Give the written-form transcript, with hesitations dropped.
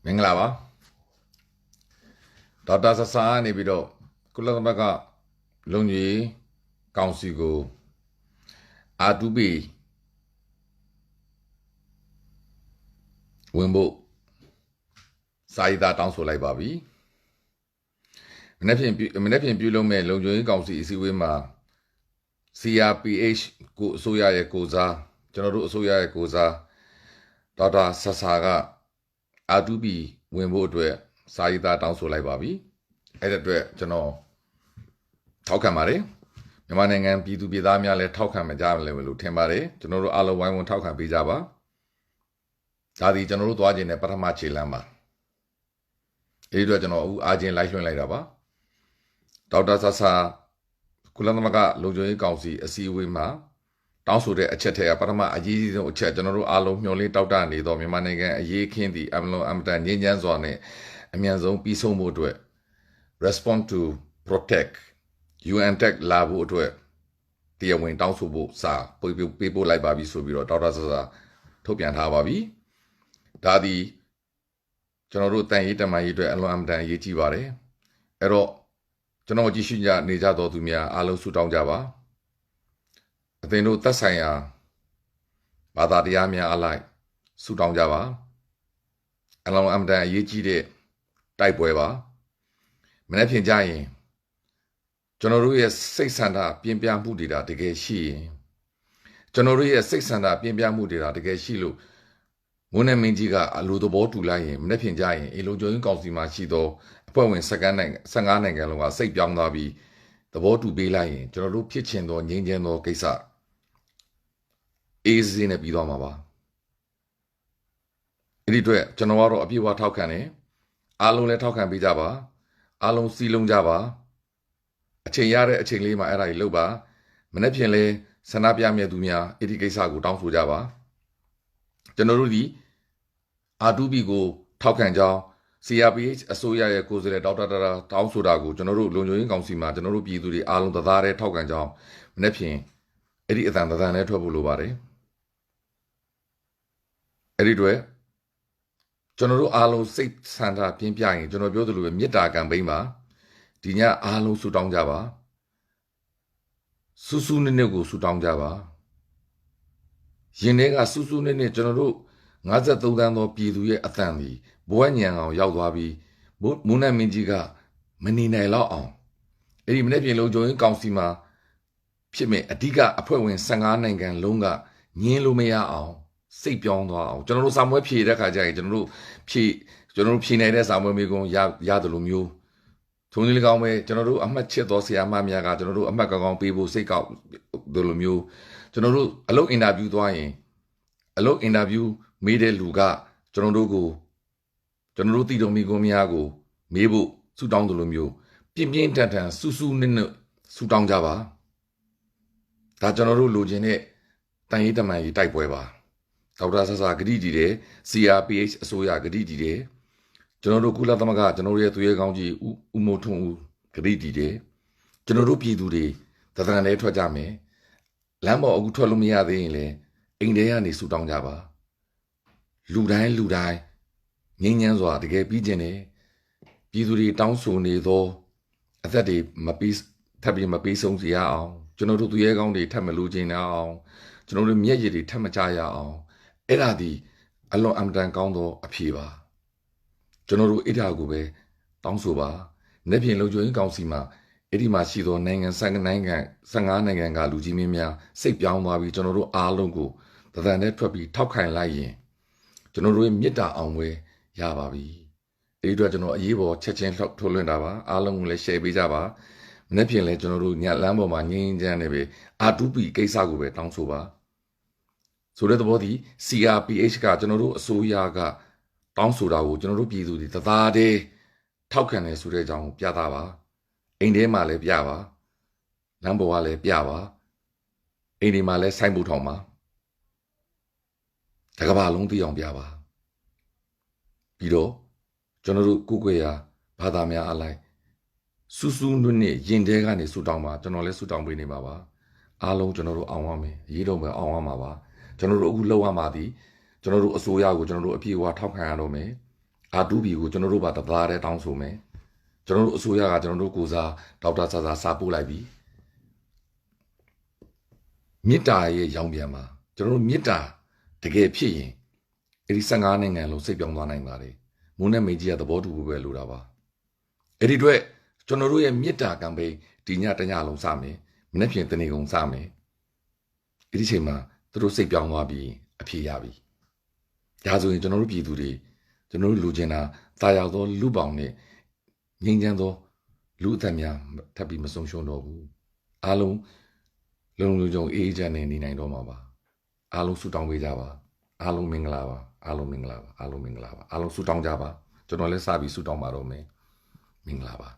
မင်္ဂလာပါဒေါက်တာဆဆာနေပြီးတော့ကုလသမဂ္ဂလုံခြုံရေးကောင်စီကိုR2Pဝင်ဖို့စာရေးသားတောင်းဆိုလိုက်ပါပြီမနေ့ဖြန်ပြုလုပ်မဲ့လုံခြုံရေးကောင်စီအစည်းအဝေးမှာ CRPH ကိုအစိုးရရဲ့ကိုစားကျွန်တော်တို့အစိုးရရဲ့ကိုစားဒေါက်တာဆဆာကR2Pဝင်ဖို့အတွက်စာရေးသားတောင်းဆိုလိုက်ပါပြီအဲ့ဒါအတွက်ကျွန်တော်ထောက်ခံပါတယ်မြန်မာနိုင်ငံပြည်သူပြည်သားများလည်းထောက်ခံကြမယ်လို့ထင်ပါတယ်ကျွန်တော်တို့အားလုံးဝိုင်းဝန်းထောက်ခံပေးကြပါဒါဒီကျွန်တော်တို့သွားခြင်းနဲ့ပထမခြေလှမ်းပါအဲ့ဒီတော့ကျွန်တော်အခုအားချင်းလိုက်လွှင့်လိုက်တာပါဒေါက်တာဆဆာကုလသမဂ္ဂလုံခြုံရေးကောင်စီအစည်းအဝေးမှာတောင်းဆိုတဲ့အချက်ထဲကပထမအရေးကြီးဆုံးအချက်ကျွန်တော်တို့အားလုံးမျှော်လင့်တောက်တနေတော့မြန်မာနိုင်ငံအရေးခင်းသည့်အမတန်ငြိမ်းချမ်းစွာနဲ့အမြန်ဆုံးပြီးဆုံးဖို့အတွက် respond to protect UN Tech လာဖို့အတွက်တရားဝင်တောင်းဆိုဖို့စာပေးပို့လိုက်ပါပြီဆိုပြီးတော့ဒေါက်တာဆဆာထုတ်ပြန်ထားပါပြီဒါသည်ကျွန်တော်တို့တန်ရေးတမန်ရေးအတွက်အလွန်အမတန်အရေးကြီးပါတယ်အဲ့တော့ကျွန်တော်ကြည့်ရှုနေကြတော်သူများအားလုံးဆုတောင်းကြပါအသင်တို့သက်ဆိုင်ရာဘာသာတရားများအလိုက်ဆုတောင်းကြပါအလွန်အမတန်အရေးကြီးတဲ့တိုက်ပွဲပါမနေ့ဖြန်ကြရင်ကျွန်တော်တို့ရဲ့စိတ်ဆန္ဒပြင်းပြမှုတွေတကယ်ရှိရင်ကျွန်တော်တို့ရဲ့စိတ်ဆန္ဒပြင်းပြမှုတွေတကယ်ရှိလို့မွန်းနဲ့မင်းကြီးကအလိုသဘောတူလိုက်ရင်မနေ့ဖြန်ကြရင်အေလုံကျော်ရင်ကောင်စီမှာရှိသောအဖွဲ့ဝင်15နိုင်ငံလုံးကစိတ်ပြောင်းသွားပြီးသဘောတူပေးလိုက်ရင်ကျွန်တော်တို့ဖြစ်ချင်သောငြိမ်းချမ်းသောကိစ္စအေးစေးနဲ့ပြီးသွားမှာပါအဲ့ဒီအတွက်ကျွန်တော်ကတော့အပြည့်အဝထောက်ခံတယ်အားလုံးလည်းထောက်ခံပေးကြပါအားလုံးစီလုံးကြပါအချိန်ရတဲ့အချိန်လေးမှာအဲ့ဒါကြီးလုပ်ပါမနေ့ဖြန်လဲဆန္ဒပြမြဲသူများအဲ့ဒီကိစ္စကိုတောင်းဆိုကြပါကျွန်တော်တို့ဒီ R2P ကိုထောက်ခံကြောင်း CRPH အစိုးရရဲ့ကိုယ်စားလှယ်ဒေါက်တာတောင်းဆိုတာကိုကျွန်တော်တို့လုံခြုံရေးကောင်စီမှာကျွန်တော်တို့ပြည်သူတွေအားလုံးသသားတဲ့ထောက်ခံကြောင်းမနေ့ဖြန်အဲ့ဒီအသံနဲ့ထွက်ဖို့လိုပါတယ်အဲ့ဒီတွေကျွန်တော်တို့အားလုံးစိတ်ဆန္ဒပြင်းပြရင်ကျွန်တော်ပြောသလိုပဲမေတ္တာကံပိန်းပါဒီညအားလုံးဆုတောင်းကြပါစူးစူးနစ်နစ်ကိုဆုတောင်းကြပါရင်ထဲကစူးစူးနစ်နစ်ကျွန်တော်တို့53သန်းသောပြည်သူရဲ့အသံဒီဘဝညံအောင်ရောက်သွားပြီးမုန်းနဲ့မင်းကြီးကမနေနိုင်တော့အောင်အဲ့ဒီမနေ့ပြင်လုံးကျုံရင်ကောင်စီမှာဖြစ်မဲ့အဓိကအဖွဲ့ဝင်15နိုင်ငံလုံးကညင်းလို့မရအောင်စိတ်ပြောင်းသွားအောင်ကျွန်တော်တို့စာမွေးဖြည့်တဲ့ခါကျရင်ကျွန်တော်တို့ဖြည့်နေတဲ့စာမွေးမျိုးကုန်းရတယ်လို့မျိုးထုံးလေးကောင်းပဲကျွန်တော်တို့အမှတ်ချစ်သောဆရာမများကကျွန်တော်တို့အမှတ်ကောင်းပေးဖို့စိတ်ကောက်တို့လိုမျိုးကျွန်တော်တို့အလုပ်အင်တာဗျူးသွားရင်အလုပ်အင်တာဗျူးမေးတဲ့လူကကျွန်တော်တို့တည်တော်မိကုန်းများကိုမေးဖို့ဆူတောင်းတို့လိုမျိုးပြင်းပြင်းထန်ထန်စူးစူးနစ်နစ်ဆူတောင်းကြပါဒါကျွန်တော်တို့လိုချင်တဲ့တန်ရေးတမန်ရေးတိုက်ပွဲပါဒေါက်တာဆဆာဂတိတည်တယ် CRPH အစိုးရဂတိတည်တယ်ကျွန်တော်တို့ကုလသမဂ္ဂကျွန်တော်တို့ရဲ့သူရဲကောင်းကြီးဦးမိုးထွန်းဦးဂတိတည်တယ်ကျွန်တော်တို့ပြည်သူတွေသဒ္ဒန်လဲထွက်ကြမယ်လမ်းပေါ်အခုထွက်လို့မရသေးရင်လည်းအိမ်ထဲကနေဆူတောင်းကြပါလူတိုင်းငြိမ်းချမ်းစွာတကယ်ပြီးကျင်တယ်ပြည်သူတွေတောင်းဆိုနေသောအသက်တွေထပ်ပြီးမပေးဆုံးစေရအောင်ကျွန်တော်တို့သူရဲကောင်းတွေထပ်မလို့ခြင်းအောင်ကျွန်တော်တို့မျက်ရည်တွေထပ်မကြရအောင်အဲ့ဒါဒီအလွန်အမတန်ကောင်းသောအဖြေပါကျွန်တော်တို့အဲ့ဒါကိုပဲတောင်းဆိုပါနေ့ပြင်လုံခြုံရေးကောင်စီမှာအဲ့ဒီမှာရှိသောနိုင်ငံ15နိုင်ငံကလူကြီးမင်းများစိတ်ပြောင်းသွားပြီးကျွန်တော်တို့အားလုံးကိုသဒ္ဒန်နဲ့ထွက်ပြီးထောက်ခံလိုက်ရင်ကျွန်တော်တို့ရဲ့မေတ္တာအောင်ပွဲရပါပြီအဲ့ဒီတော့ကျွန်တော်အရေးပေါ်ချက်ချင်းထုတ်လွှင့်တာပါအားလုံးကိုလည်း share ပေးကြပါမနေ့ပြင်လဲကျွန်တော်တို့ညလမ်းပေါ်မှာငင်းချမ်းနေပြီR2P ကိစ္စကိုပဲတောင်းဆိုပါဆိုတဲ့သဘောဒီ CRPH ကကျွန်တော်တို့အစိုးရကတောင်းဆိုတာကိုကျွန်တော်တို့ပြည်သူတွေသသားတည်းထောက်ခံတယ်ဆိုတဲ့အကြောင်းကိုပြသပါအိမ်ထဲမှာလည်းပြပါလမ်းပေါ်ကလည်းပြပါအိမ်ဒီမှာလည်းဆိုင်းပူထောင်ပါတကဘာလုံးသိအောင်ပြပါပြီးတော့ကျွန်တော်တို့ကုကွေရာဘာသာများအလိုက်စူးစူးနွနဲ့ရင်ထဲကနေဆူတောင်းပါကျွန်တော်လည်းဆူတောင်းပေးနေပါပါအားလုံးကျွန်တော်တို့အောင်ရမယ်ရေးတော့မယ်အောင်ရမှာပါကျွန်တော်တို့အခုလောက်ရမှာဒီကျွန်တော်တို့အစိုးရကိုကျွန်တော်တို့အပြည့်အဝထောက်ခံရတော့မယ် အာတူဘီကိုကျွန်တော်တို့ဘာတသားတဲ့တောင်းဆိုမယ်ကျွန်တော်တို့အစိုးရကကျွန်တော်တို့ကိုစားဒေါက်တာဆာစာပို့လိုက်ပြီမြစ်တာရဲ့ရောင်ပြန်မှာကျွန်တော်တို့မြစ်တာတကယ်ဖြစ်ရင်အဲ့ဒီ15နိုင်ငံလုံးစိတ်ပြောင်းသွားနိုင်ပါတယ်မုန်းနဲ့မေကြီးကသဘောတူဖို့ပဲလိုတာပါအဲ့ဒီအတွက်ကျွန်တော်တို့ရဲ့မြစ်တာကမ်ပိန်းဒီညတညလုံးစမယ်မနေ့ဖြန်တနေ့ကုန်စမယ်အဲ့ဒီချိန်မှာသူတို့စိတ်ပြောင်းသွားပြီးအဖြေရပြီဒါဆိုရင်ကျွန်တော်တို့ပြည်သူတွေကျွန်တော်တို့လူချင်းတာတာယာသောလူပေါင်းနဲ့ငြိမ်းချမ်းသောလူအသက်များထပ်ပြီးမဆုံးရှုံးတော့ဘူးအားလုံးလုံလုံခြုံအေးချမ်းနေနေနိုင်တော့မှာပါအားလုံးဆုတောင်းပေးကြပါအားလုံးမင်္ဂလာပါအားလုံးမင်္ဂလာပါအားလုံးမင်္ဂလာပါအားလုံးဆုတောင်းကြပါကျွန်တော်လည်းစပြီးဆုတောင်းပါတော့မယ်မင်္ဂလာပါ